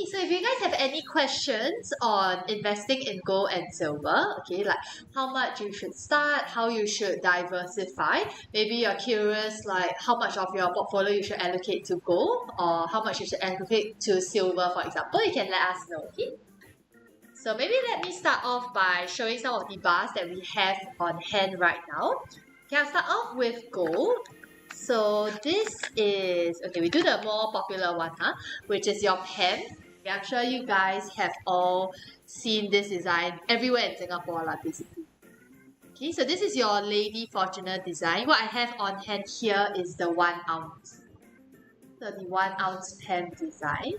Okay, so if you guys have any questions on investing in gold and silver, okay, like how much you should start, how you should diversify, maybe you're curious like how much of your portfolio you should allocate to gold or how much you should allocate to silver, for example, you can let us know, okay? So maybe let me start off by showing some of the bars that we have on hand right now. Okay, I'll start off with gold. So this is, okay, we do the more popular one, which is your pen. Okay, I'm sure you guys have all seen this design everywhere in Singapore, basically. Okay, so this is your Lady Fortuna design. What I have on hand here is the 1 ounce. So the 1 ounce pen design.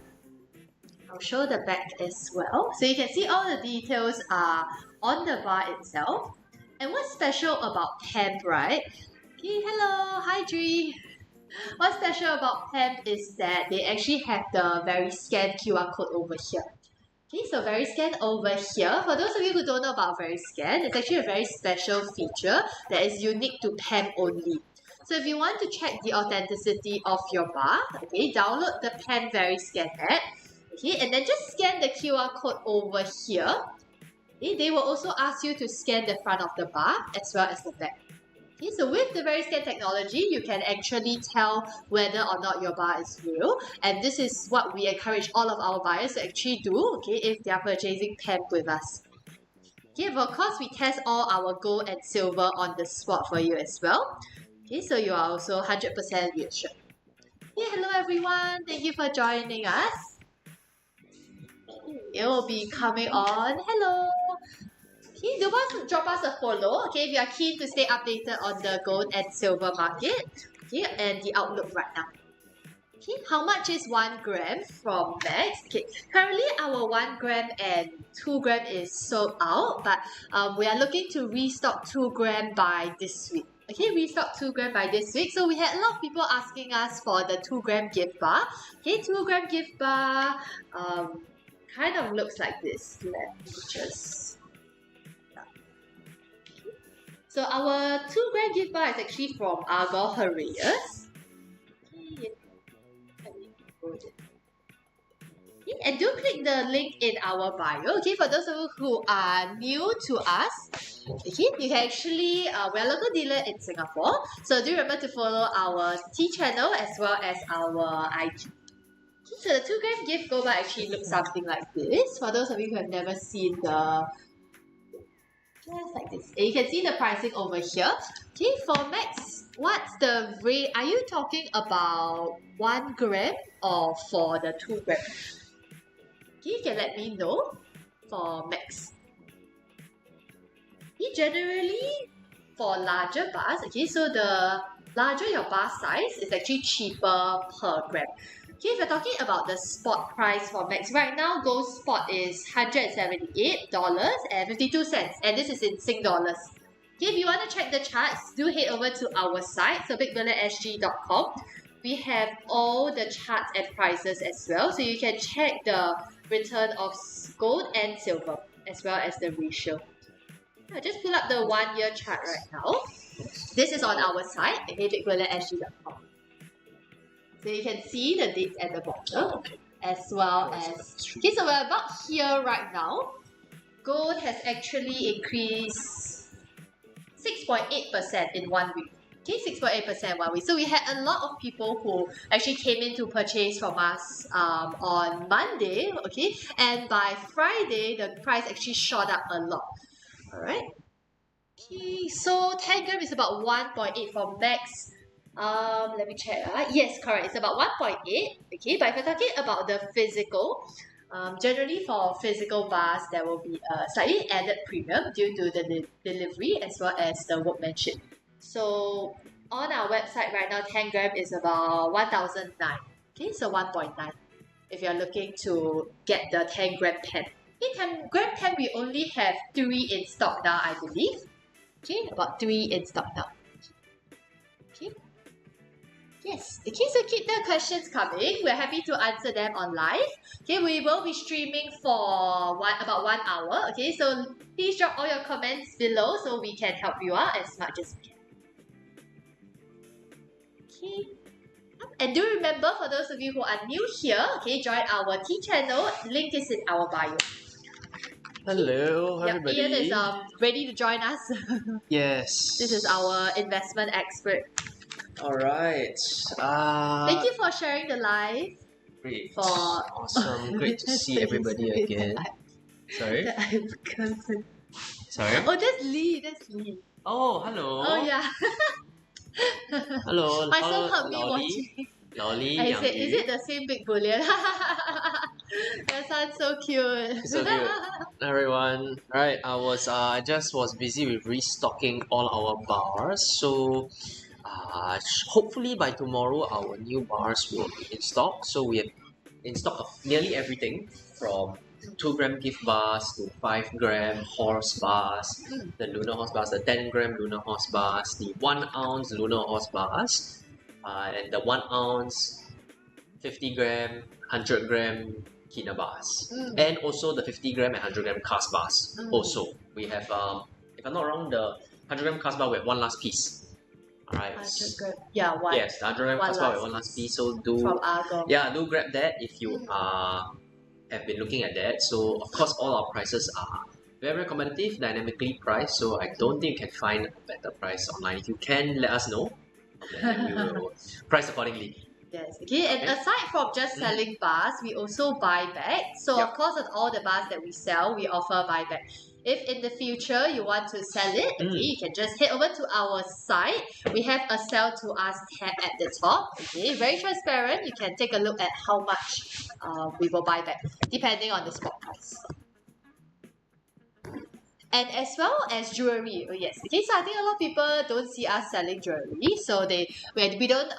I'll show the back as well. So you can see all the details are on the bar itself. And what's special about pen, right? Okay, hello, hi Dri. What's special about pen is that they actually have the very scanned QR code over here. Okay, so very scan over here. For those of you who don't know about very scan, it's actually a very special feature that is unique to pen only. So if you want to check the authenticity of your bar, okay, download the pen very scan app. Okay, and then just scan the QR code over here. Okay, they will also ask you to scan the front of the bar as well as the back. Okay, so with the very scan technology, you can actually tell whether or not your bar is real, and this is what we encourage all of our buyers to actually do, okay, if they are purchasing pen with us. Okay, but of course, we test all our gold and silver on the spot for you as well. Okay, so you are also 100% reassured. Okay, hello everyone, thank you for joining us. It will be coming on. Hello. Okay, drop us a follow, okay, if you are keen to stay updated on the gold and silver market, okay, and the outlook right now. Okay, how much is 1 gram from Max? Okay, currently our 1 gram and 2 gram is sold out, but we are looking to restock 2 gram by this week. Okay, restock 2 gram by this week. So we had a lot of people asking us for the 2 gram gift bar. Okay, 2 gram gift bar kind of looks like this. Let me just... So our 2 gram gift bar is actually from Argyle Harriers. Okay, and do click the link in our bio. Okay, for those of you who are new to us, okay, you can actually we're a local dealer in Singapore. So do remember to follow our T channel as well as our IG. Okay, so the 2 gram gift gold bar actually looks something like this. For those of you who have never seen the just like this. And you can see the pricing over here. Okay, for Max, what's the rate? Are you talking about 1 gram or for the 2 gram? Okay, you can let me know for Max. Okay, generally for larger bars, okay, so the larger your bar size is actually cheaper per gram. Okay, if you're talking about the spot price for Max, right now gold spot is $178.52, and this is in Sing dollars. Okay, if you want to check the charts, do head over to our site, so bigbullionsg.com. We have all the charts and prices as well, so you can check the return of gold and silver as well as the ratio. I'll just pull up the 1 year chart right now. This is on our site, okay, bigbullionsg.com. So you can see the dates at the bottom, as well as... Okay, so we're about here right now. Gold has actually increased 6.8% in 1 week. Okay, 6.8% in 1 week. So we had a lot of people who actually came in to purchase from us on Monday, okay? And by Friday, the price actually shot up a lot. Alright. Okay, so 10 gram is about 1.8 for Max. Let me check. Yes, correct. It's about 1.8. Okay, but if you're talking about the physical, generally for physical bars, there will be a slightly added premium due to the delivery as well as the workmanship. So on our website right now, 10 gram is about 1,009. Okay, so 1.9 if you're looking to get the 10 gram pen. Okay, 10 gram pen, we only have 3 in stock now, I believe. Okay, about 3 in stock now. Okay. Yes, okay, so keep the questions coming. We're happy to answer them on live. Okay, we will be streaming for about 1 hour. Okay, so please drop all your comments below so we can help you out as much as we can. Okay, And do remember, for those of you who are new here, okay, join our T channel. Link is in our bio. Hello, Yep, everybody. Ian is ready to join us. Yes. This is our investment expert. All right. Thank you for sharing the live. Great. For Awesome. Great to see everybody again. Sorry. That I'm cousin. Sorry. Oh, that's Lee. That's Lee. Oh, hello. Oh yeah. Hello. My son hello, heard me Lolly. watching. Lolly, I Yang said, Yu. is it the same big bullion? That sounds so cute. So cute. Everyone. Alright, I just was busy with restocking all our bars. So hopefully by tomorrow our new bars will be in stock. So we have in stock of nearly everything from 2 gram gift bars to 5 gram horse bars, the lunar horse bars, the 10 gram lunar horse bars, the 1 ounce lunar horse bars, and the 1 ounce 50 gram, 100 gram Kina bars, and also the 50 gram and 100 gram cast bars. Also, we have, if I'm not wrong, the 100 gram cast bar we have one last piece. Alright. 100 gram. Yeah, one. Yes, the 100 gram One cast bar last with one last piece. So do From Argo. do grab that if you have been looking at that. So of course all our prices are very, very competitive, dynamically priced. So I don't think you can find a better price online. If you can, let us know. And then we will price accordingly. Yes, okay. And aside from just selling bars, we also buy back. So of course, on all the bars that we sell, we offer buyback. If in the future you want to sell it, okay, you can just head over to our site. We have a sell to us tab at the top. Okay, very transparent. You can take a look at how much we will buy back, depending on the spot price. And as well as jewelry. Oh yes. Okay, so I think a lot of people don't see us selling jewelry. So we don't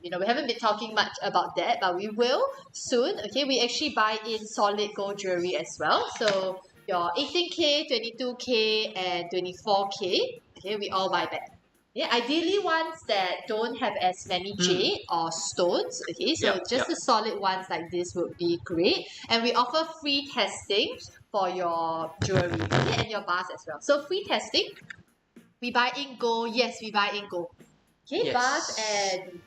we haven't been talking much about that, but we will soon. Okay, we actually buy in solid gold jewelry as well. So your 18K, 22K and 24K. Okay, we all buy back. Yeah, ideally ones that don't have as many jade or stones. Okay, so just the solid ones like this would be great. And we offer free testing for your jewelry, okay, and your bars as well. So free testing, we buy in gold. Yes, we buy in gold. Okay, bars and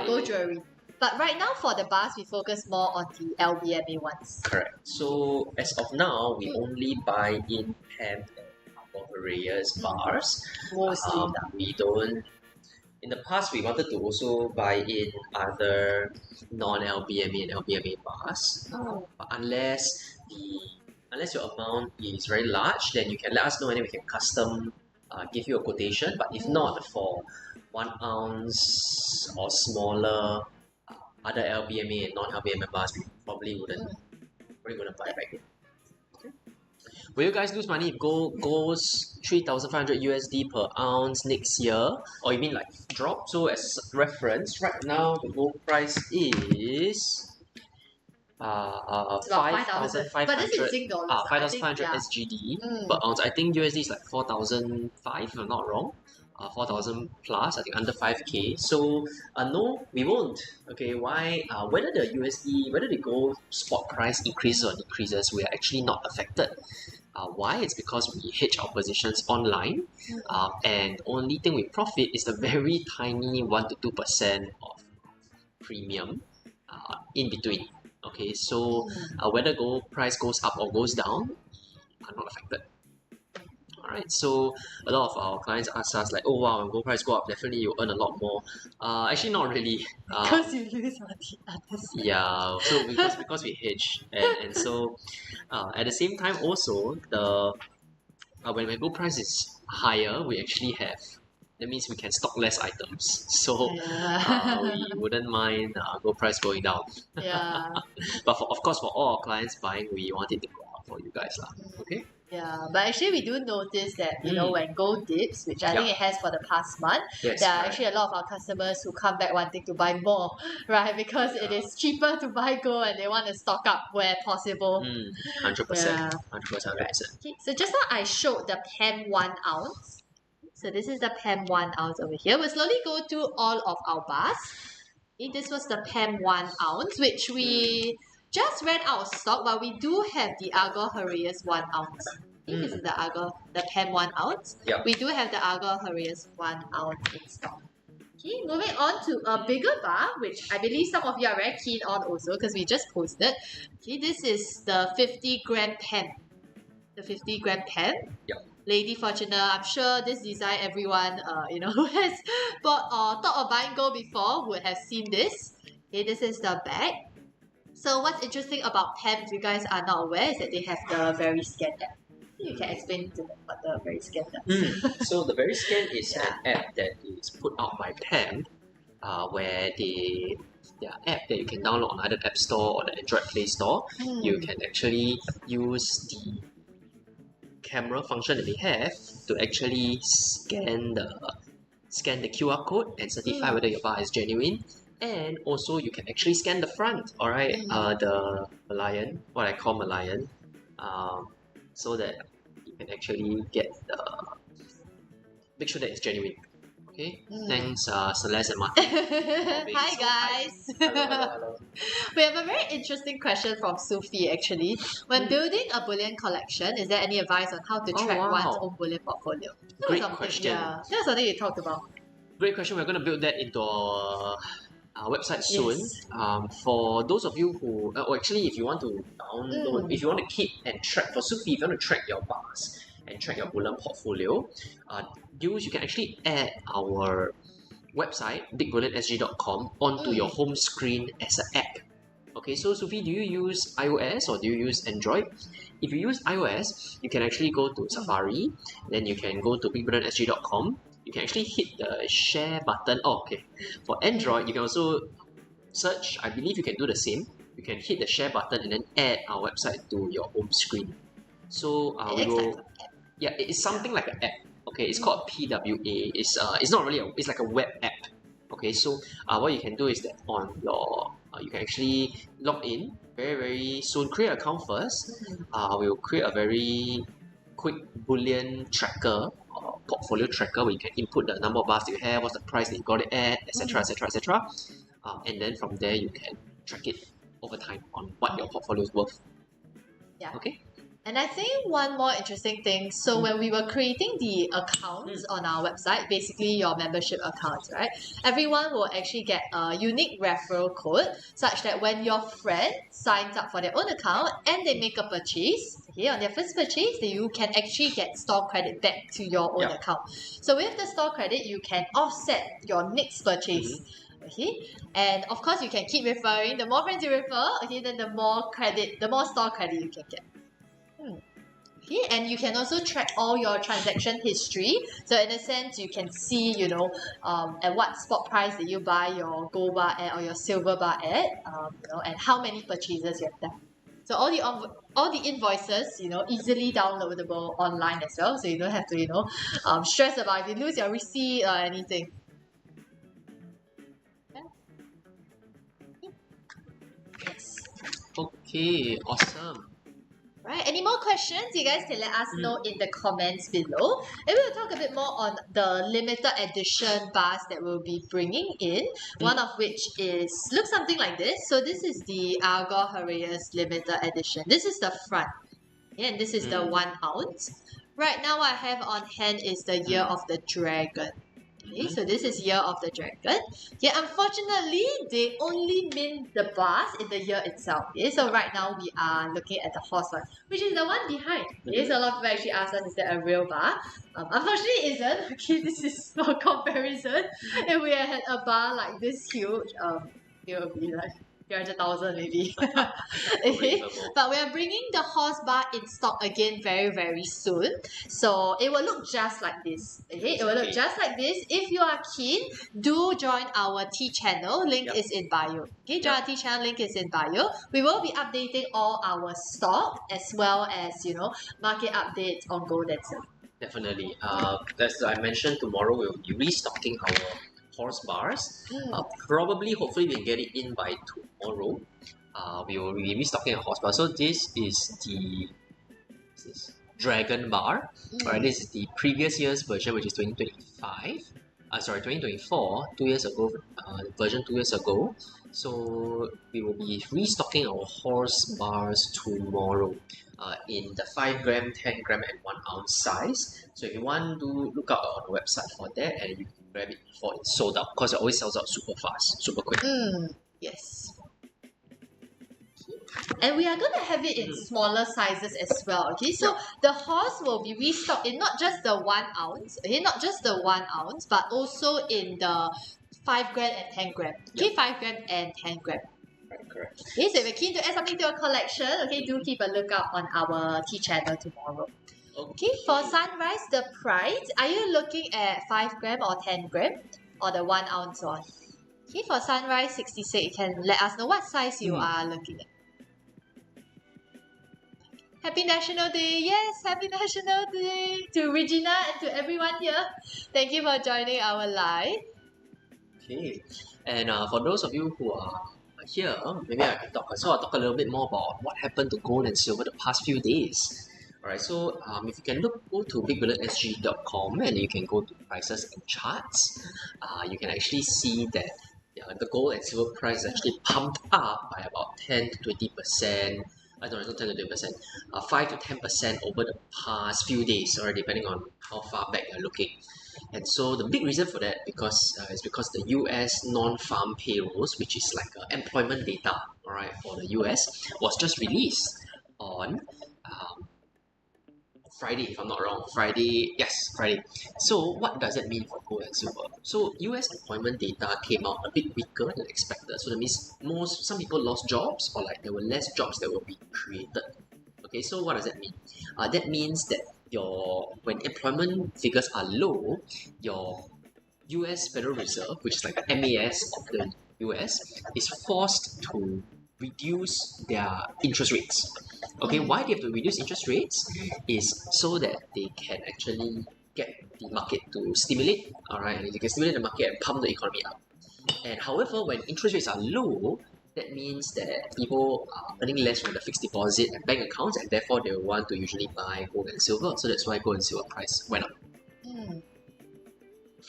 gold jewelry. But right now for the bars, we focus more on the LBMA ones. Correct. So as of now, we only buy in Pam Reyes bars. Mostly. We don't. In the past, we wanted to also buy in other non-LBMA and LBMA bars. But unless your amount is very large, then you can let us know and then we can custom give you a quotation. But if not, for 1 ounce or smaller other LBMA and non-LBMA bars, we probably wouldn't buy back it. Will you guys lose money if gold goes 3,500 USD per ounce next year? Or you mean like drop? So as reference, right now the gold price is 5,500 But this is Sing dollars. 5,500 SGD per ounce. I think USD is like 4,005 if I'm not wrong. 4,000 plus, I think under 5K. So no, we won't. Okay, why? Whether the gold spot price increases or decreases, we are actually not affected. Why? It's because we hedge our positions online, and only thing we profit is the very tiny 1 to 2% of premium in between. Okay, so whether gold price goes up or goes down, are not affected. Alright, so a lot of our clients ask us like, oh wow, when gold price go up, definitely you earn a lot more. Actually, not really. Because you lose on the other side. Yeah, so because we hedge, and so at the same time also the when gold price is higher, we actually have. That means we can stock less items, so we wouldn't mind gold price going down. Yeah. But of course, for all our clients buying, we want it to go up for you guys, lah. Okay. Yeah, but actually we do notice that when gold dips, which I think it has for the past month, there are actually a lot of our customers who come back wanting to buy more, right? Because it is cheaper to buy gold and they want to stock up where possible. 100%. 100%. Okay, so just now I showed the PAM 1 ounce. So this is the PAM 1 ounce over here. We'll slowly go through all of our bars. Okay, this was the PAM 1 ounce, which we just ran out of stock, but we do have the Argo Heraeus 1 ounce. This is the PAM 1 ounce. Yeah. We do have the Argo Heraeus 1 ounce in stock. Okay, moving on to a bigger bar, which I believe some of you are very keen on also because we just posted. Okay, this is the 50-gram pen. The 50-gram pen. Yep. Lady Fortuna, I'm sure this design everyone who has bought or thought of buying gold before would have seen this. Okay, this is the bag. So what's interesting about pen, if you guys are not aware, is that they have the very scan app. You can explain to them what the very scan does. So the very scan is Yeah. an app that is put out by PAM, where their app that you can download on either App Store or the Android Play Store. You can actually use the camera function that they have to actually scan the QR code and certify whether your bar is genuine. And also you can actually scan the front, alright, the Lion, what I call Lion, so that you can actually make sure that it's genuine. Okay, thanks Celeste and Martin. Hi guys! Hello. We have a very interesting question from Sufi actually. When building a bullion collection, is there any advice on how to track one's own bullion portfolio? Great question. Yeah, that's something you talked about. Great question. We're going to build that into our website soon. Yes. For those of you who, actually, if you want to download, if you want to keep and track, for Sufi, if you want to track your bars and track your bullion portfolio, you can actually add our website, bigbullionSG.com, onto your home screen as an app. Okay, so Sufi, do you use iOS or do you use Android? If you use iOS, you can actually go to Safari, then you can go to bigbullionSG.com. You can actually hit the share button. Oh, okay. For Android, you can also search. I believe you can do the same. You can hit the share button and then add our website to your home screen. So it's something like an app. Okay, it's called PWA. It's not really it's like a web app. Okay, so what you can do is that on your you can actually log in very, very soon. Create an account first. We'll create a very quick bullion tracker or portfolio tracker where you can input the number of bars that you have, what's the price that you got it at, etc., etc., etc. And then from there you can track it over time on what your portfolio is worth. Yeah. Okay. And I think one more interesting thing, so when we were creating the accounts on our website, basically your membership accounts, right? Everyone will actually get a unique referral code such that when your friend signs up for their own account and they make a purchase, okay, on their first purchase, then you can actually get store credit back to your own account. So with the store credit, you can offset your next purchase. Okay, and of course you can keep referring. The more friends you refer, okay, then the more store credit you can get. Okay, and you can also track all your transaction history. So in a sense, you can see, at what spot price did you buy your gold bar at or your silver bar at, and how many purchases you have done. So all the invoices, easily downloadable online as well. So you don't have to, stress about if you lose your receipt or anything. Yes. Okay, awesome. Right, any more questions? You guys can let us know in the comments below. And we will talk a bit more on the limited edition bars that we'll be bringing in. One of which looks something like this. So this is the Argor Haraeus limited edition. This is the front. Yeah, and this is the 1 ounce. Right now what I have on hand is the Year of the Dragon. Okay, so this is Year of the Dragon. Yeah, unfortunately, they only mint the bars in the year itself. Okay, so right now we are looking at the horse one, which is the one behind. Okay, so a lot of people actually ask us, is that a real bar? Unfortunately, it isn't. Okay, this is for comparison. If we had a bar like this huge, it would be like 300,000 maybe. Okay, but we are bringing the horse bar in stock again very, very soon. So it will look just like this. Okay, it will look just like this. If you are keen, do join our T channel. Link is in bio. Okay, join our T channel. Link is in bio. We will be updating all our stock as well as market updates on gold and silver. Definitely. As I mentioned, tomorrow we'll be restocking our horse bars. Probably, hopefully, we can get it in by tomorrow. We will be restocking a horse bar. So this is the Dragon bar. Alright, this is the previous year's version, which is 2025. 2024, 2 years ago, version 2 years ago. So we will be restocking our horse bars tomorrow in the 5 gram, 10 gram, and 1 ounce size. So if you want to look out on the website for that, and you grab it before it's sold out, because it always sells out super fast, super quick. Yes. And we are going to have it in smaller sizes as well, okay? So the horse will be restocked in not just the 1 ounce, okay? Not just the 1 ounce, but also in the 5 gram and 10 gram. Okay, 5 gram and 10 gram. Right, correct. Okay, so if you're keen to add something to your collection, okay, do keep a lookout on our T channel tomorrow. Okay, for sunrise, the price, are you looking at 5 gram or 10 gram? Or the 1 ounce one? Okay, for sunrise 66, you can let us know what size you are looking at. Happy National Day! Yes, Happy National Day to Regina and to everyone here. Thank you for joining our live. Okay, and for those of you who are here, maybe I can talk. So I'll talk a little bit more about what happened to gold and silver the past few days. Alright, so if you can go to bigbullonsg.com and you can go to prices and charts, you can actually see that the gold and silver price is actually pumped up by about 10 to 20%. I don't know, it's not 10 to 20%, 5 to 10% over the past few days, or depending on how far back you're looking. And so the big reason for that is because the US non-farm payrolls, which is like employment data, all right, for the US, was just released on Friday, if I'm not wrong. Friday. So what does that mean for gold and silver? So US employment data came out a bit weaker than expected. So that means some people lost jobs, or like there were less jobs that will be created. Okay, so what does that mean? That means that when employment figures are low, your US Federal Reserve, which is like the MAS of the US, is forced to reduce their interest rates. Okay, why they have to reduce interest rates is so that they can actually get the market to stimulate, alright, and they can stimulate the market and pump the economy up. And however, when interest rates are low, that means that people are earning less from the fixed deposit and bank accounts, and therefore they will want to usually buy gold and silver. So that's why gold and silver price went up.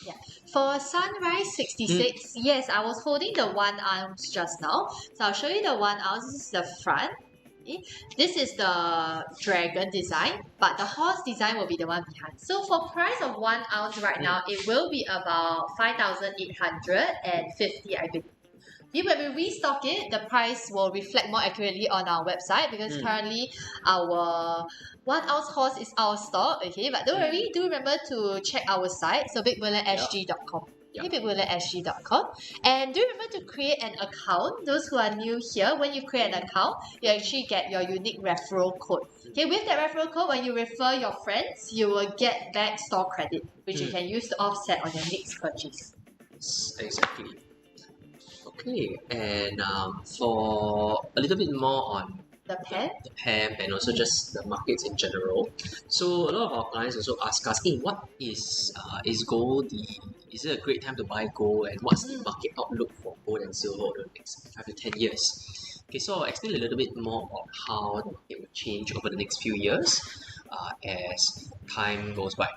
Yeah. For sunrise 66, yes, I was holding the 1 ounce just now. So I'll show you the 1 ounce. This is the front. Okay. This is the dragon design, but the horse design will be the one behind. So for price of 1 ounce right now, it will be about 5,850, I believe. When we restock it, the price will reflect more accurately on our website, because currently our 1 ounce horse is out of stock. Okay, but don't worry, do remember to check our site, so bigbullonsg.com. Okay, bigbullonsg.com. And do remember to create an account. Those who are new here, when you create an account, you actually get your unique referral code. Okay, with that referral code, when you refer your friends, you will get back store credit, which you can use to offset on your next purchase. Exactly. Okay, and for a little bit more on the PEM and also just the markets in general. So a lot of our clients also ask us, hey, what is gold? Is it a great time to buy gold, and what's the market outlook for gold and silver over the next 5 to 10 years? Okay, so I'll explain a little bit more about how the market will change over the next few years as time goes by.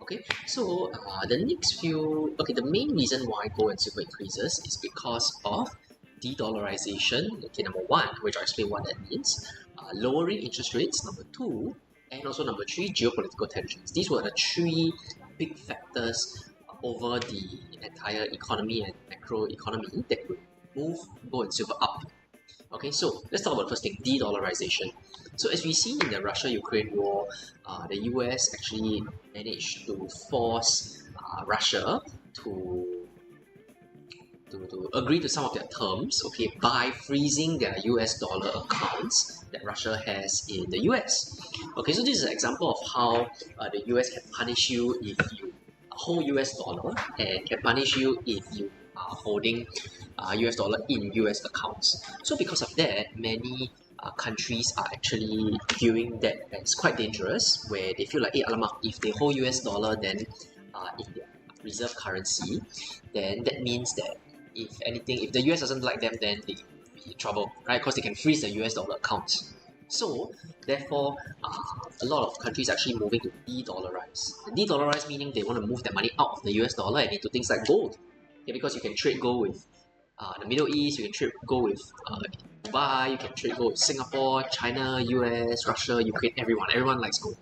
Okay, so the main reason why gold and silver increases is because of de-dollarization. Okay, number one, which I'll explain what that means, lowering interest rates, number two, and also number three, geopolitical tensions. These were the three big factors over the entire economy and macro economy that would move gold and silver up. Okay, so let's talk about the first thing, de-dollarization. So as we see in the Russia-Ukraine war, the US actually managed to force Russia to agree to some of their terms, okay, by freezing their US dollar accounts that Russia has in the US. Okay, so this is an example of how the US can punish you if you hold US dollar, and can punish you if you are holding US dollar in US accounts. So because of that, many countries are actually viewing that as quite dangerous, where they feel like, hey, alamak, if they hold US dollar, then in their reserve currency, then that means that if the US doesn't like them, then they will be in trouble, right? Because they can freeze the US dollar accounts. So therefore, a lot of countries are actually moving to de-dollarize. De-dollarize meaning they want to move their money out of the US dollar and into things like gold. Okay, because you can trade gold with the Middle East, you can trade gold with Dubai, you can trade gold with Singapore, China, US, Russia, Ukraine, everyone likes gold.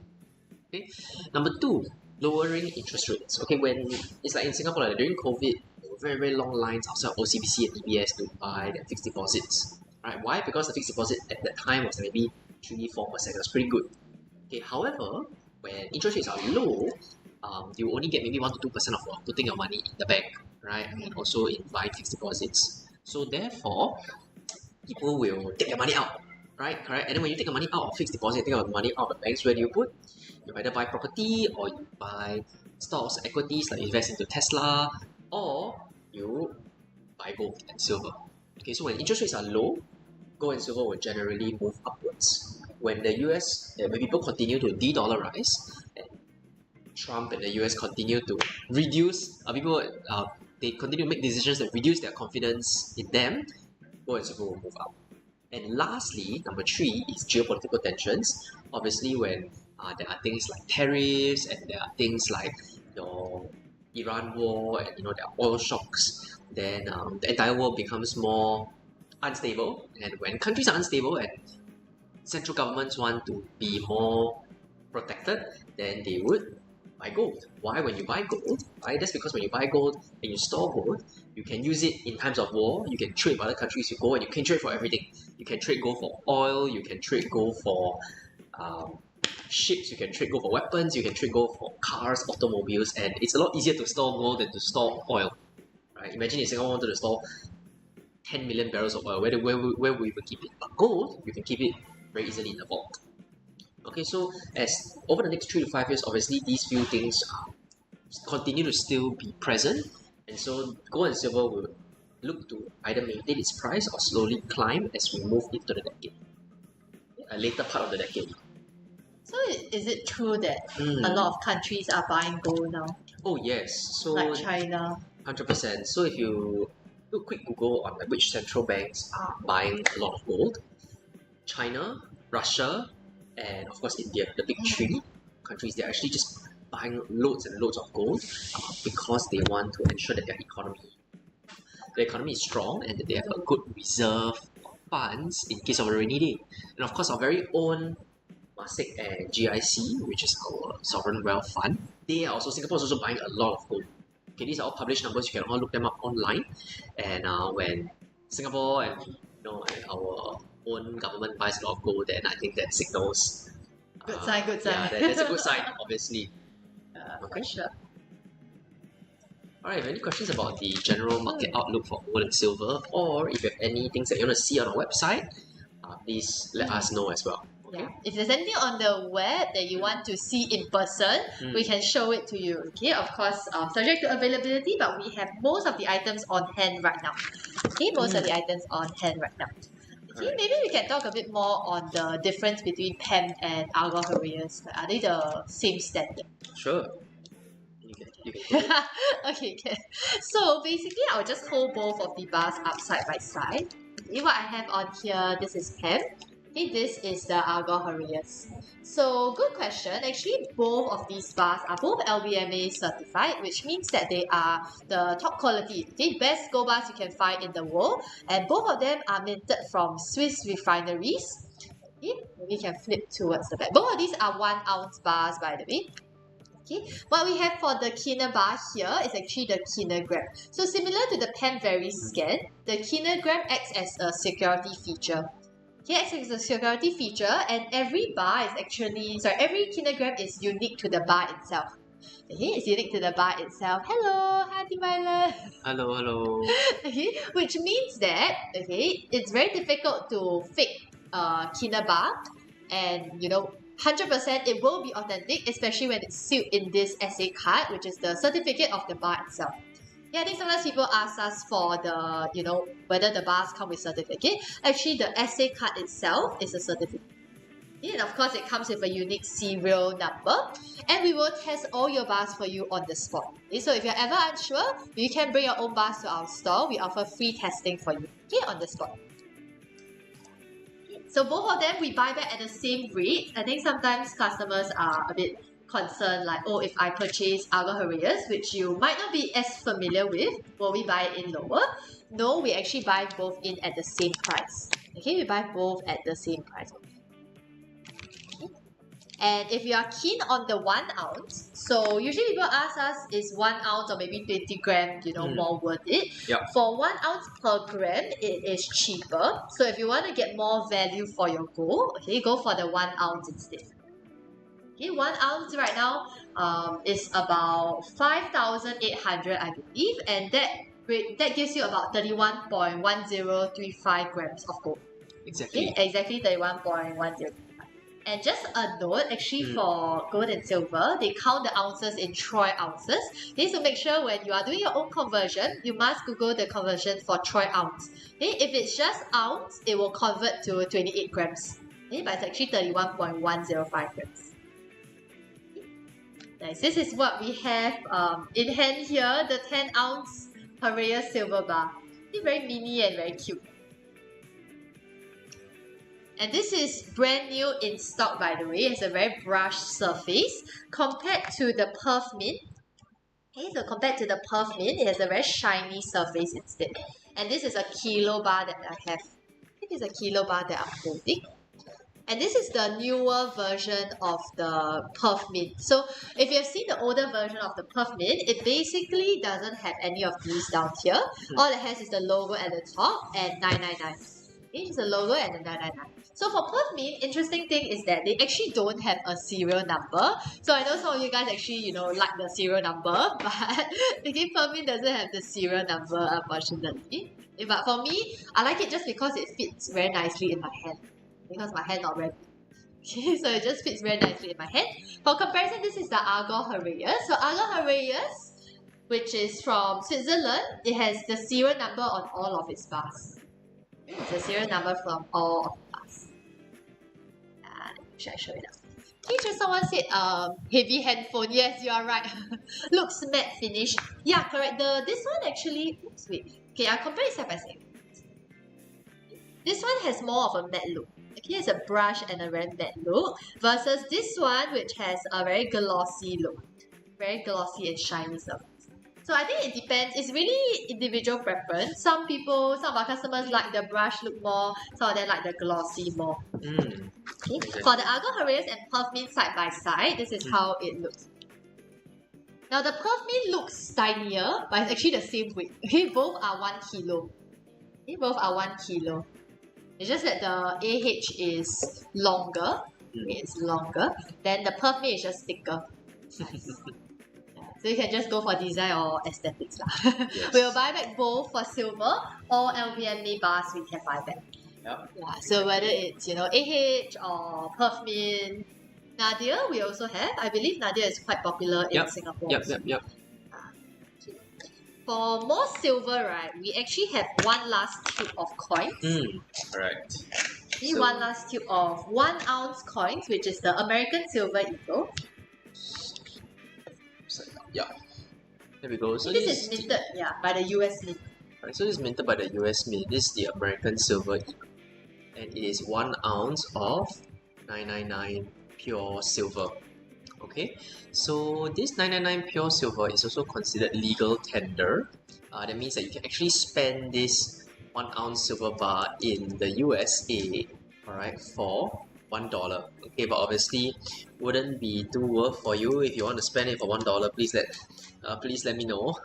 Okay. Number two, lowering interest rates. Okay, when it's like in Singapore, like during COVID, there were very, very long lines outside of OCBC and DBS to buy their fixed deposits. Right? Why? Because the fixed deposit at that time was maybe 3-4%. It was pretty good. Okay, however, when interest rates are low, you only get maybe 1 to 2% of putting your money in the bank, right? And also in buying fixed deposits. So therefore, people will take their money out, right? Correct. And then when you take your money out of fixed deposit, take your money out of the banks, where do you put? You either buy property or you buy stocks, equities, like invest into Tesla, or you buy gold and silver. Okay, so when interest rates are low, gold and silver will generally move upwards. When the US, when people continue to de-dollarize, and Trump and the US continue to reduce, they continue to make decisions that reduce their confidence in them, gold and silver will move up. And lastly, number 3 is geopolitical tensions. Obviously, when there are things like tariffs and there are things like your Iran war and there are oil shocks, then the entire world becomes more unstable. And when countries are unstable and central governments want to be more protected, then they would buy gold. Why? When you buy gold, right? That's because when you buy gold and you store gold, you can use it in times of war. You can trade with other countries with gold, and you can trade for everything. You can trade gold for oil. You can trade gold for ships. You can trade gold for weapons. You can trade gold for cars, automobiles, and it's a lot easier to store gold than to store oil. Right? Imagine if Singapore wanted to store 10 million barrels of oil. Where would we keep it? But gold, you can keep it very easily in the vault. Okay, so as over the next 3 to 5 years, obviously these few things continue to still be present, and so gold and silver will look to either maintain its price or slowly climb as we move into the decade, a later part of the decade. So is it true that a lot of countries are buying gold now? Oh yes, so like China. 100%. So if you do a quick Google on which central banks are buying a lot of gold, China, Russia, and of course India, the big 3 countries, they're actually just buying loads and loads of gold because they want to ensure that their economy is strong and that they have a good reserve of funds in case of a rainy day. And of course our very own Masik and GIC, which is our sovereign wealth fund, Singapore is also buying a lot of gold. Okay, these are all published numbers, you can all look them up online. And when Singapore and and our own government buys a lot of gold, then I think that signals good sign. Yeah, that's a good sign, obviously. Okay, sure. Alright, any questions about the general market outlook for gold and silver, or if you have any things that you want to see on our website, please let us know as well. Okay? Yeah. If there's anything on the web that you want to see in person, we can show it to you. Okay, of course, subject to availability, but we have most of the items on hand right now. Okay, most of the items on hand right now. Okay, maybe we can talk a bit more on the difference between PEM and Argol Heureus. Are they the same standard? Sure. You can Okay, okay. So basically, I'll just hold both of the bars up side by side. Okay, what I have on here, this is PEM. Okay, this is the Argol Heureus. So, good question. Actually, both of these bars are both LBMA certified, which means that they are the top quality, okay, best gold bars you can find in the world. And both of them are minted from Swiss refineries. Okay, we can flip towards the back. Both of these are 1 ounce bars, by the way. Okay, what we have for the Kina bar here is actually the kinogram. So similar to the PEM Scan, the kinogram acts as a security feature. Okay, acts as a security feature, and every kinogram is unique to the bar itself. Okay, it's unique to the bar itself. Hello, hi Violet. Hello. Okay, which means that it's very difficult to fake Kina bar, and 100% it will be authentic, especially when it's sealed in this SA card, which is the certificate of the bar itself. Yeah, I think sometimes people ask us for the, whether the bars come with certificate. Actually, the SA card itself is a certificate. And of course, it comes with a unique serial number. And we will test all your bars for you on the spot. Okay, so if you're ever unsure, you can bring your own bars to our store. We offer free testing for you, on the spot. So both of them, we buy back at the same rate. I think sometimes customers are a bit concerned, like, oh, if I purchase Argol Heureus, which you might not be as familiar with, will we buy it in lower? No, we actually buy both in at the same price. Okay, we buy both at the same price. Okay. And if you are keen on the 1 ounce, so usually people ask us, is 1 ounce or maybe 20 grams, more worth it? Yep. For 1 ounce per gram, it is cheaper. So if you want to get more value for your gold, okay, go for the 1 ounce instead. Okay, 1 ounce right now is about 5,800, I believe, and that gives you about 31.1035 grams of gold. Exactly. Okay, exactly 31.10. And just a note, actually for gold and silver, they count the ounces in troy ounces. Okay, so make sure when you are doing your own conversion, you must Google the conversion for troy ounce. Okay, if it's just ounce, it will convert to 28 grams. Okay, but it's actually 31.105 grams. Nice. This is what we have in hand here, the 10 ounce Herrera silver bar. It's very mini and very cute. And this is brand new in stock, by the way. It has a very brushed surface compared to the Perth Mint. Okay, so compared to the Perth Mint, it has a very shiny surface instead. And this is a kilo bar that I have. It is a kilo bar that I'm holding. And this is the newer version of the Perth Mint. So if you have seen the older version of the Perth Mint, it basically doesn't have any of these down here. All it has is the logo at the top and 999. It's the logo and the 999. So for Perth Mint, interesting thing is that they actually don't have a serial number. So I know some of you guys actually, like the serial number, but the Perth Mint doesn't have the serial number, unfortunately. But for me, I like it just because it fits very nicely in my hand. Because my hand not very big. Okay, so it just fits very nicely in my hand. For comparison, this is the Argor Herrera. So Argor Herrera, which is from Switzerland, it has the serial number on all of its bars. It's a serial number from all of the bars. Should I show it up? Okay, just someone said heavy handphone. Yes, you are right. Looks matte finish. Yeah, correct. This one actually, oops, wait. Okay, I'll compare it side by side. This one has more of a matte look. Okay, it's a brush and a very matte look versus this one, which has a very glossy look. Very glossy and shiny surface. So I think it depends. It's really individual preference. Some of our customers like the brush look more, some of them like the glossy more. Okay. For the Argor Herrera and Perth Mint side by side, this is how it looks. Now the Perth Mint looks tinier, but it's actually the same weight. Okay, both are 1 kilo. Okay, both are 1 kilo. It's just that the AH is longer. It's longer. Then the Perth Mint is just thicker. Nice. So you can just go for design or aesthetics lah. Yes. We'll buy back both for silver or LVMA bars we can buy back. Yep. Yeah, so whether it's AH or Perth Mint, Nadia we also have. I believe Nadia is quite popular in Singapore. Yep. For more silver, right, we actually have one last tube of coins. Correct. So, one last tube of 1 ounce coins, which is the American Silver Eagle. Yeah. There we go. So this is minted, by the US Mint. Right, so this is minted by the US Mint. This is the American Silver Eagle. And it is 1 ounce of 999 pure silver. Okay, so this 999 pure silver is also considered legal tender. That means that you can actually spend this 1 ounce silver bar in the USA, alright, for $1. Okay, but obviously wouldn't be too worth for you. If you want to spend it for $1, please let me know.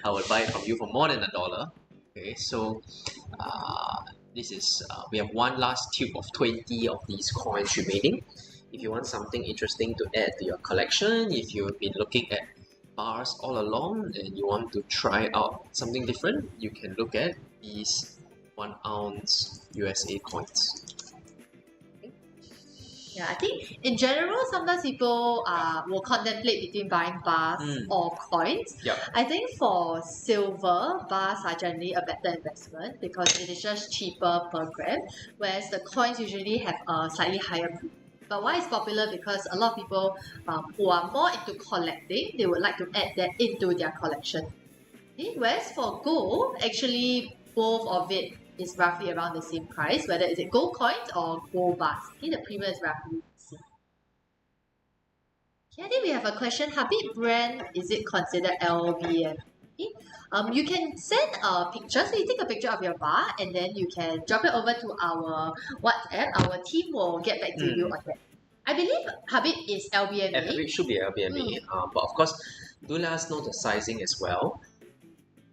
I will buy it from you for more than $1. Okay, so this is we have one last tube of 20 of these coins remaining. If you want something interesting to add to your collection, if you've been looking at bars all along and you want to try out something different, you can look at these 1 ounce USA coins. Yeah, I think in general, sometimes people will contemplate between buying bars or coins. Yep. I think for silver, bars are generally a better investment because it is just cheaper per gram, whereas the coins usually have a slightly higher premium. But why it's popular? Because a lot of people who are more into collecting, they would like to add that into their collection. Okay? Whereas for gold, actually both of it is roughly around the same price, whether is it gold coins or gold bars. Okay, the premium is roughly the same. Okay, I think we have a question. Habib brand, is it considered LVM? Okay. You can send a picture, so you take a picture of your bar and then you can drop it over to our WhatsApp. Our team will get back to you on that. I believe Habib is LBMA. It should be LBMA, but of course, do let us know the sizing as well.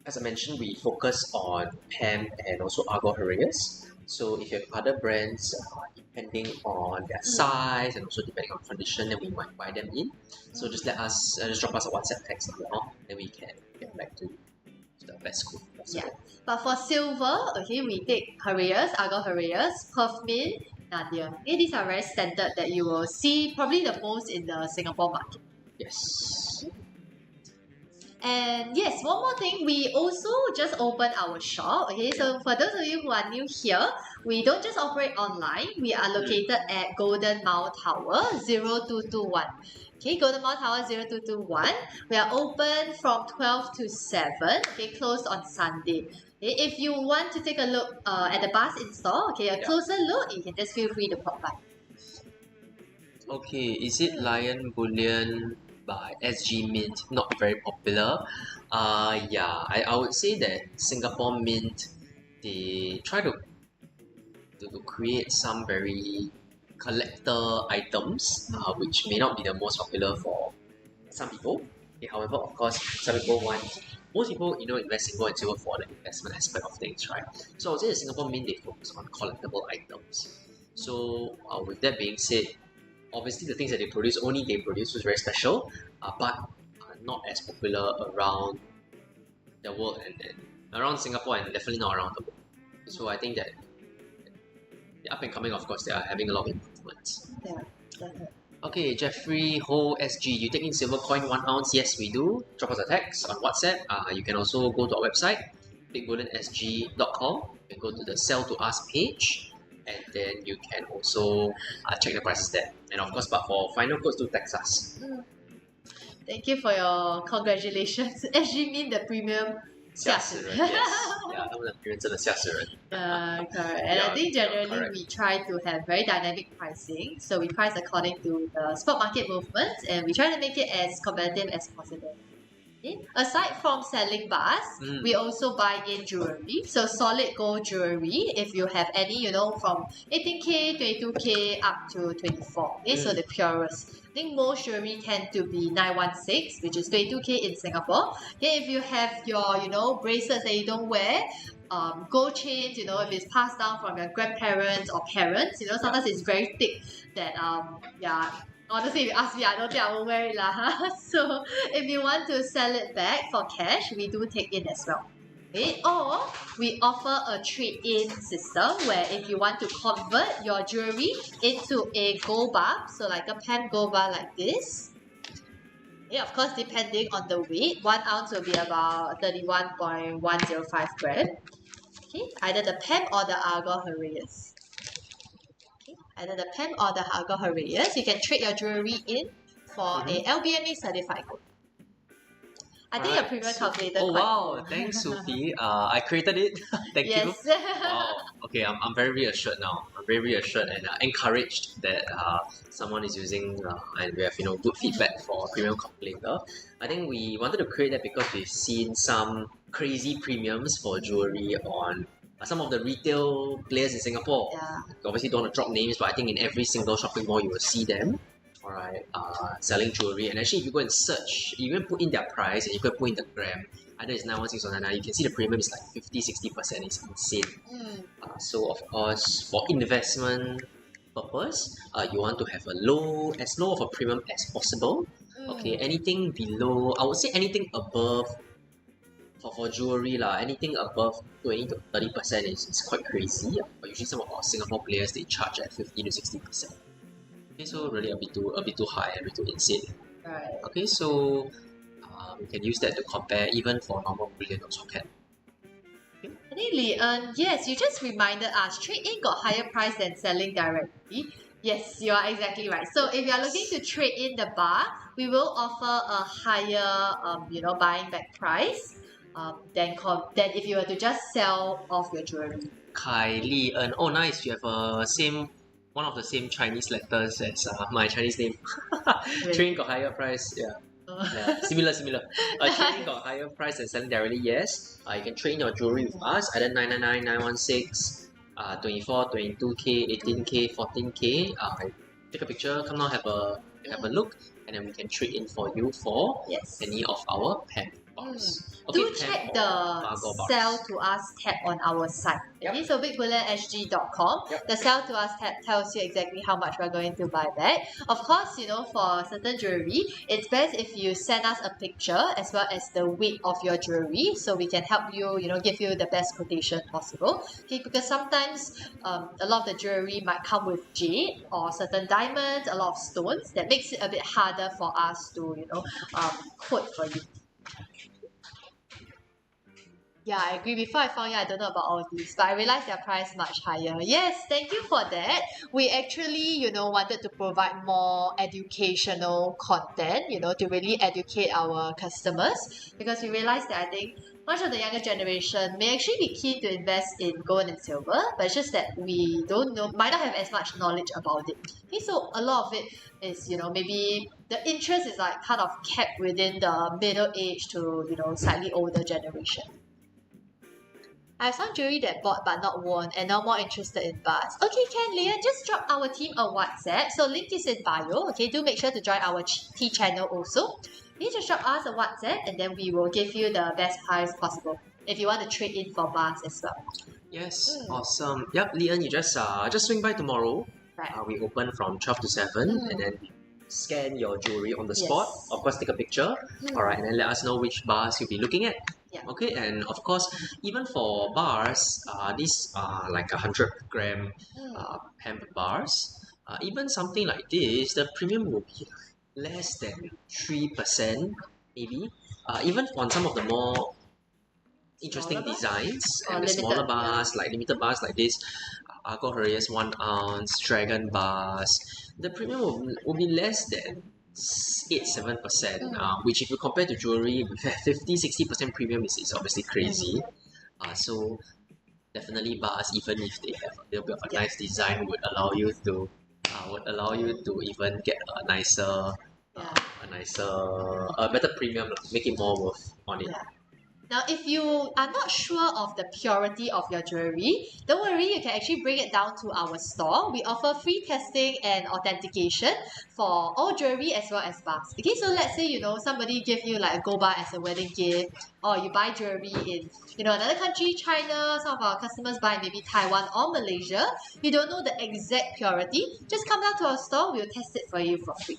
As I mentioned, we focus on PAM and also Argo Herreras. So if you have other brands, depending on their size and also depending on condition, then we might buy them in. So just let us, just drop us a WhatsApp text now, then we can get back to the best scoop possible. Yeah. But for silver, okay, we take Herreras, Argo Herreras, Perth Mint, Nadia. Okay, these are very standard that you will see probably the most in the Singapore market. Yes. And yes, one more thing, we also just opened our shop. Okay, so for those of you who are new here, we don't just operate online. We are located at Golden Mile Tower 0221. Okay, Golden Mile Tower 0221. We are open from 12 to 7. Okay, closed on Sunday. Okay, if you want to take a look at the bus in store, okay, a closer look, you can just feel free to pop by. Okay, is it Lion Bullion by SG Mint not very popular? Yeah, I would say that Singapore Mint, they try to create some very collector items, which may not be the most popular for some people. Okay, however, of course, most people, invest in gold and silver for the investment aspect of things, right? So I would say the Singapore Mint, they focus on collectible items. So with that being said, obviously the things that they produce, only they produce, was very special, but not as popular around the world and around Singapore, and definitely not around the world. So I think that the up and coming, of course, they are having a lot of improvements. Yeah, definitely. Okay, Jeffrey Ho SG, you take in silver coin 1 ounce? Yes, we do. Drop us a text on WhatsApp. You can also go to our website, bigbullionSG.com. You can go to the Sell to Us page, and then you can also check the prices there. And of course, but for final quotes, do text us. Thank you for your congratulations. SG mean the premium 吓死人 yes. Yeah, 他们的别人真的吓死人 correct. And I think generally we try to have very dynamic pricing. So we price according to the spot market movements and we try to make it as competitive as possible. Okay. Aside from selling bars, we also buy in jewelry. So solid gold jewelry, if you have any, from 18K, 22K up to 24. Okay, so the purest. I think most jewelry tend to be 916, which is 22K in Singapore. Okay, if you have your, bracelets that you don't wear, gold chains, if it's passed down from your grandparents or parents, sometimes it's very thick that, honestly, if you ask me, I don't think I will wear it lah. So if you want to sell it back for cash, we do take in as well. Okay? Or we offer a trade-in system where if you want to convert your jewelry into a gold bar, so like a PAM gold bar like this. Yeah, of course, depending on the weight, 1 ounce will be about 31.105 grams. Okay, either the PAM or the Argo Herreras. Either the PAM or the Argo Herreras, you can trade your jewelry in for a LBMA certified gold. I think your premium calculator. Oh wow! Thanks, Sophie. I created it. Thank you. Wow. Okay, I'm very reassured now. I'm very reassured and encouraged that someone is using and we have good feedback for premium calculator. I think we wanted to create that because we've seen some crazy premiums for jewelry on some of the retail players in Singapore. Yeah. Obviously don't want to drop names, but I think in every single shopping mall you will see them. Alright, selling jewelry, and actually if you go and search, you even put in their price and you can put in the gram, either it's 916 or 99, you can see the premium is like 50-60%. It's insane. So of course, for investment purpose, you want to have as low of a premium as possible. Okay, anything below, I would say anything above, for jewelry anything above 20-30% is quite crazy. But usually some of our Singapore players, they charge at 50-60%. Okay, so really a bit too high, a bit too insane. Right. Okay, so we can use that to compare even for normal bullion also can. Okay. I think Leon, yes, you just reminded us, trade-in got higher price than selling directly. Yes, you are exactly right. So if you are looking to trade in the bar, we will offer a higher, buying back price than if you were to just sell off your jewelry. Kai Li En, oh nice, you have one of the same Chinese letters as my Chinese name. Trading got higher price, yeah, similar. Trading got higher price than selling directly, yes. You can trade your jewelry with us, either 999, 916, 24, 22K, 18K, 14K. take a picture, come down, have a look, and then we can trade in for you for Yes. any of our pen bars. Do pen check or the cargo bars. sell to us tab on our site. Okay, so bigbullionSG.com. The sell to us tab tells you exactly how much we're going to buy back. Of course, you know, for certain jewelry, it's best if you send us a picture as well as the weight of your jewelry, so we can help you, you know, give you the best quotation possible. Okay, because sometimes a lot of the jewelry might come with jade or certain diamonds, a lot of stones that makes it a bit harder for us to, you know, quote for you. Yeah, I agree. Before I found you, I don't know about all these, but I realized their price much higher. Yes, thank you for that. We actually, you know, wanted to provide more educational content, you know, to really educate our customers, because we realized that I think much of the younger generation may actually be keen to invest in gold and silver, but it's just that we don't know, might not have as much knowledge about it. Okay, so a lot of it is, you know, maybe the interest is like kind of kept within the middle age to, you know, slightly older generation. I have some jewelry that bought but not worn and now more interested in bars. Okay, can Leah just drop our team a WhatsApp. So link is in bio. Okay, do make sure to join our T channel also. You just drop us a WhatsApp and then we will give you the best price possible if you want to trade in for bars as well. Yes, awesome. Yep, Leon, you just swing by tomorrow. Right. We open from 12 to 7 and then scan your jewelry on the spot. Yes. Of course, take a picture. Alright, and then let us know which bars you'll be looking at. Yeah. Okay, and of course, even for bars, these are like 100-gram pampered bars. Even something like this, the premium will be less than 3%, maybe. Even on some of the more interesting Smaller bars? designs Or and the limited, smaller bars, like limited bars like this, Argo Herreus 1 ounce, Dragon bars, the premium will be less than 8-7%, which if you compare to jewelry, 50-60% premium is obviously crazy. So definitely bars, even if they have a little bit of a nice design, would allow you to even get a nicer, a better premium, make it more worth on it. Now, if you are not sure of the purity of your jewelry, don't worry, you can actually bring it down to our store. We offer free testing and authentication for all jewelry as well as bars. Okay, so let's say, you know, somebody give you like a gold bar as a wedding gift, or you buy jewelry in, you know, another country, China, some of our customers buy maybe Taiwan or Malaysia. You don't know the exact purity, just come down to our store, we'll test it for you for free.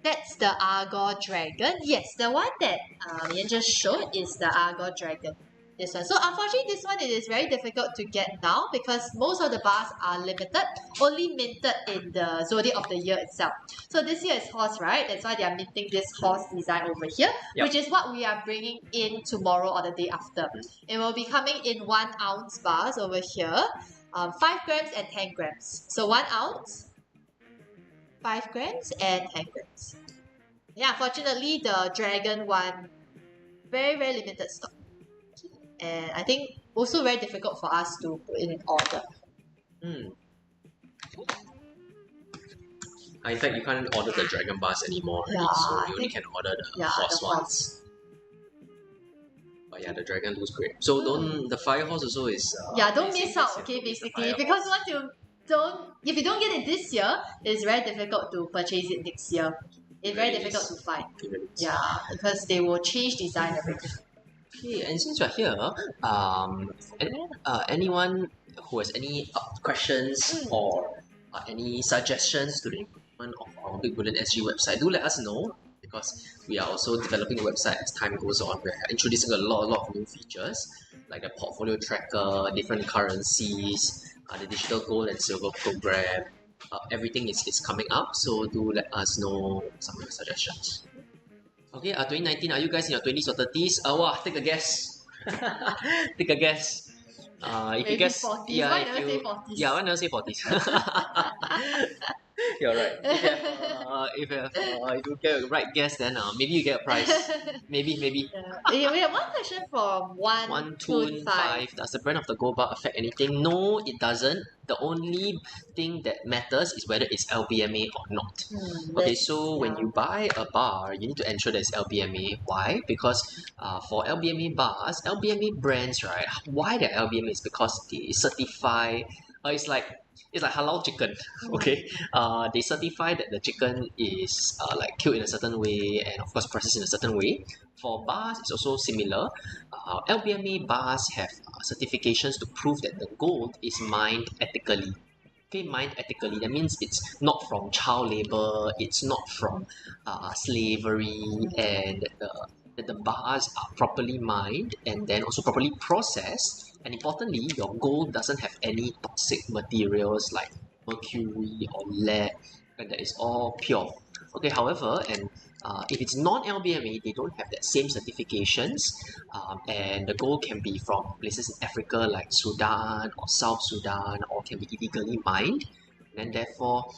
That's the Argo Dragon. Yes, the one that Ian just showed is the Argo Dragon. This one. So unfortunately, this one it is very difficult to get now because most of the bars are limited, only minted in the zodiac of the year itself. So this year is horse, right? That's why they are minting this horse design over here, which is what we are bringing in tomorrow or the day after. It will be coming in 1 ounce bars over here, 5 grams and 10 grams. So 1 ounce, 5 grams and 10 grams. Yeah, fortunately the dragon one very limited stock. And I think also very difficult for us to put in an order. In fact, you can't order the dragon bars anymore, so you only can order the horse ones. But yeah, the dragon looks great. So the fire horse also is don't miss out, okay, basically, because once you if you don't get it this year, it's very difficult to purchase it next year. It's very difficult to find. Yeah, because they will change design everything. Okay, and since you're here, anyone who has any questions or any suggestions to the improvement of our Big Bullion SG website, do let us know, because we are also developing the website as time goes on. We're introducing a lot of new features like the portfolio tracker, different currencies, the digital gold and silver program. Everything is coming up, so do let us know some of your suggestions. Okay, 2019, are you guys in your 20s or 30s? Take a guess. Take a guess. If you guess, 40s. yeah, Why never say 40s? Yeah, why never say 40s? You're right. If you get a right guess, then maybe you get a prize. Maybe. We have one question from 125. Does the brand of the gold bar affect anything? No, it doesn't. The only thing that matters is whether it's LBMA or not. Okay, so when you buy a bar, you need to ensure that it's LBMA. Why? Because for LBMA bars, LBMA brands, right? Why they're LBMA is because they certify. It's like It's like halal chicken. Okay, they certify that the chicken is like killed in a certain way and of course processed in a certain way. For bars, it's also similar. LBMA bars have certifications to prove that the gold is mined ethically. Okay, mined ethically. That means it's not from child labor, it's not from slavery, and that the bars are properly mined and then also properly processed. And importantly, your gold doesn't have any toxic materials like mercury or lead, and that is all pure. Okay, however, and if it's non-LBMA, they don't have that same certifications, and the gold can be from places in Africa like Sudan or South Sudan, or can be illegally mined. And therefore,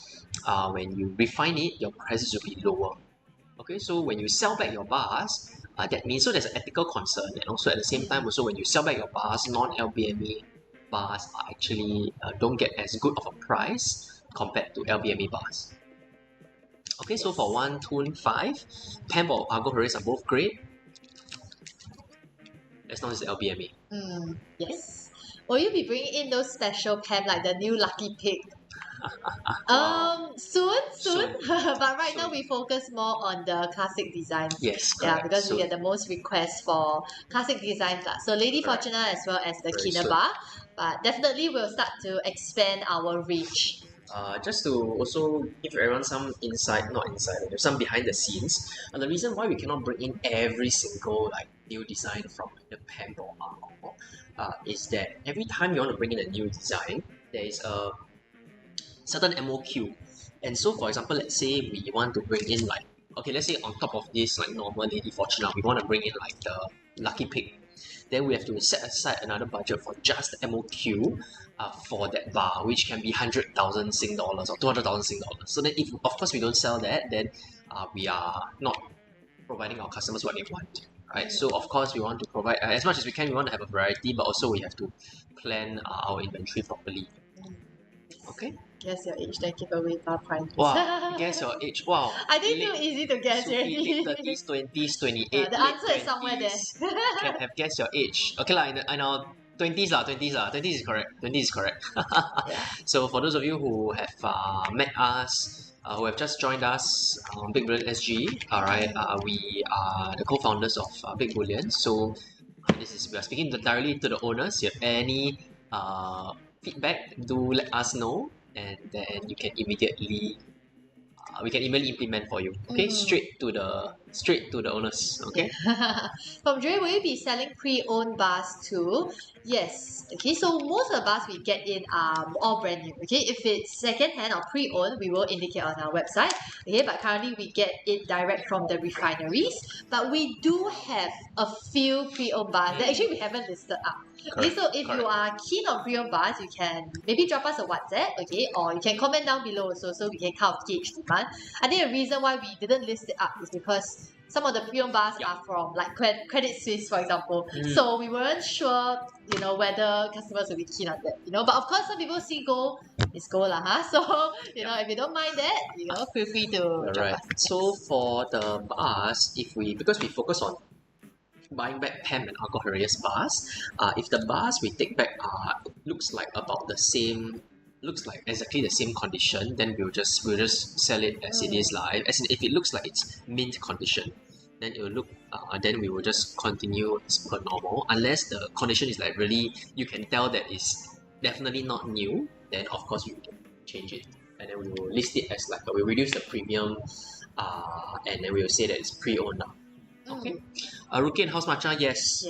when you refine it, your prices will be lower. Okay, so when you sell back your bars, that means so there's an ethical concern, and also at the same time, also when you sell back your bars, non-LBMA bars are actually don't get as good of a price compared to LBMA bars. Okay, so for 125, PEMP or Argo Horace are both great, as long as it's LBMA. Yes. Will you be bringing in those special pen like the new Lucky Pig? Wow. Soon. Soon. But right now Soon. we focus more on the classic designs. Yes, Yeah, correct. because we Soon. get the most requests for classic designs lah. So Lady Correct. Fortuna as well as the Very Kina soon. Bar. But definitely we'll start to expand our reach. Just to also give everyone some insight, not insight, some behind the scenes. And the reason why we cannot bring in every single like new design from the PEMP or Argo is that every time you want to bring in a new design, there is a certain MOQ. And so, for example, let's say we want to bring in like, okay, let's say on top of this like normal Lady Fortuna, we want to bring in like the Lucky Pig. Then we have to set aside another budget for just the MOQ for that bar, which can be 100,000 Sing dollars or 200,000 Sing dollars. So then, if of course we don't sell that, then we are not providing our customers what they want, right? So of course we want to provide as much as we can. We want to have a variety, but also we have to plan our inventory properly. Okay. Guess your age, then give away bar price. Wow, guess your age. Wow. I think too easy to guess already. Late 30s, 20s, 28. The answer is somewhere there. Can have guessed your age. Okay, in our 20s, 20s is correct. 20s is correct. So for those of you who have met us, who have just joined us on Big Bullion SG, alright, we are the co-founders of Big Bullion. So we are speaking directly to the owners. If you have any feedback, do let us know, and then you can immediately we can immediately implement for you. Okay, straight to the owners. Okay. From Jewellery, will you be selling pre-owned bars too? Yes. Okay, so most of the bars we get in are all brand new. Okay, if it's second-hand or pre-owned, we will indicate on our website. Okay, but currently we get it direct from the refineries. But we do have a few pre-owned bars that actually we haven't listed up. Okay, so if you are keen on pre-owned bars, you can maybe drop us a WhatsApp, okay, or you can comment down below also, so we can kind of gauge demand. I think the reason why we didn't list it up is because some of the pre-owned bars are from like Credit Suisse, for example. So we weren't sure, whether customers will be keen on that, But of course, some people see gold is gold lah, huh? So if you don't mind that, feel free to drop us. So for the bars, because we focus on buying back PEMP and Argo Horace bars, if the bars we take back looks like exactly the same condition, then we'll just sell it as it is as in if it looks like it's mint condition, then it will look then we will just continue as per normal, unless the condition is like really you can tell that it's definitely not new, then of course we can change it, and then we will list it as like we'll reduce the premium, and then we will say that it's pre-owned now. Okay. Rookie and House Matcha, yes.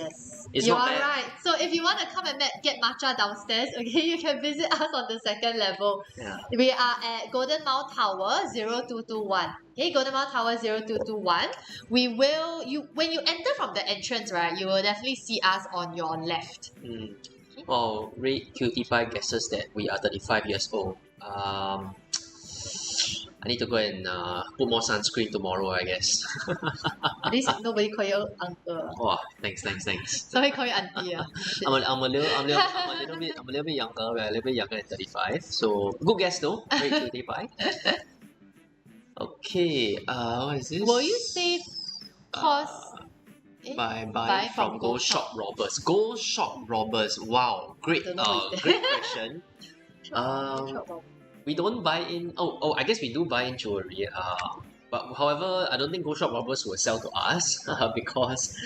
It's you not are bad. right. So if you want to come and get matcha downstairs, okay, you can visit us on the second level. We are at Golden Mile Tower 0221. Okay, Golden Mile Tower 0221. When you enter from the entrance, right, you will definitely see us on your left. Well, Ray Cutie Pie guesses that we are 35 years old. I need to go and put more sunscreen tomorrow, I guess. At least nobody call you uncle. Wow, thanks. Somebody call you auntie. I'm a little bit younger. We're a little bit younger than 35. So good guess though. Ray Cutie Pie. Okay. What is this? Will you save cost? Buy from Gold Shop Robbers. Gold Shop Robbers. Wow, great. Great question. We don't buy in. I guess we do buy in jewelry. But however, I don't think gold shop robbers will sell to us because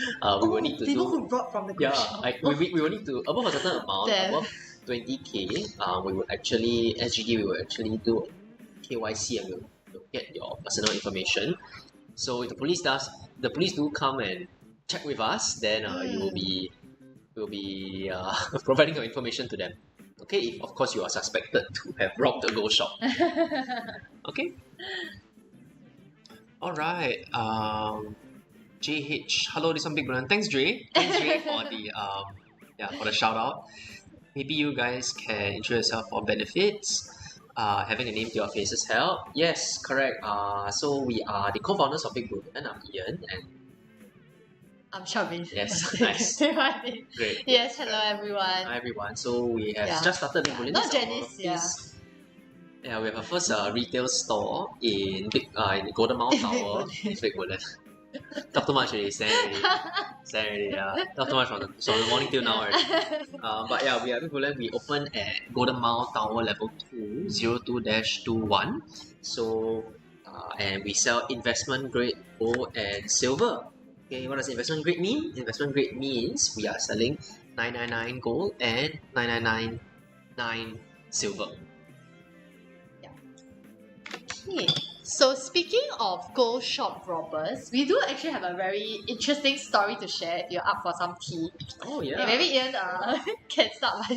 we will need to people do. who rob from the gold shop. We will need to above a certain amount, Damn. above 20k. We will actually SGD. We will actually do KYC and we'll get your personal information. So if the police do come and check with us, then you will be providing your information to them. Okay, if of course you are suspected to have robbed a gold shop. Okay. All right. JH, hello, this one big brother. Thanks, Dre. Thanks, Dre, for the for the shout out. Maybe you guys can introduce yourself for benefits. Having a name to your faces help. Yes, correct. So we are the co-founders of Big Bullion. I'm Ian and I'm Shabin. yes, nice. Great. Yes, hello everyone. Hi everyone. So we have just started Big Bullion. Not Janice, Yeah, we have our first retail store in Golden Mile Tower. Big Bullion. Talk too much already, Sam already. Talk too much from the morning till now already. But yeah, we are Big Bullion. We open at Golden Mile Tower level 2, 02-21. So and we sell investment grade gold and silver. Okay, what does investment grade mean? Investment grade means we are selling 999 gold and 9999 silver. Okay. So speaking of gold shop robbers, we do actually have a very interesting story to share if you're up for some tea. Oh yeah. Okay, maybe Ian can start by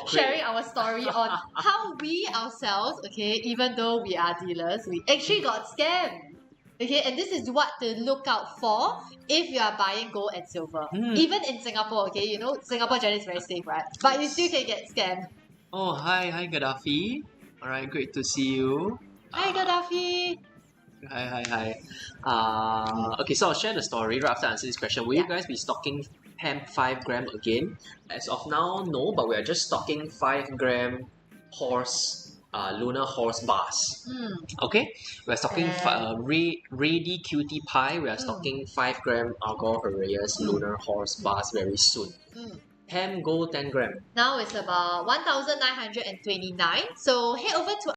sharing our story on how we ourselves, okay, even though we are dealers, we actually got scammed. Okay, and this is what to look out for if you are buying gold and silver. Even in Singapore, okay, you know, Singapore generally is very safe, right? But you still can get scammed. Oh, hi Gaddafi. Alright, great to see you. Hi Gaddafi. Hi. Okay, so I'll share the story right after I answer this question. Will you guys be stocking PEM 5 gram again? As of now, no, but we are just stocking 5 gram lunar horse bars. Okay, we're stocking Ready Cutie Pie. We are stocking 5 gram Argor Herrera's lunar horse bars very soon. PEM gold 10 gram. Now it's about 1,929. So head over to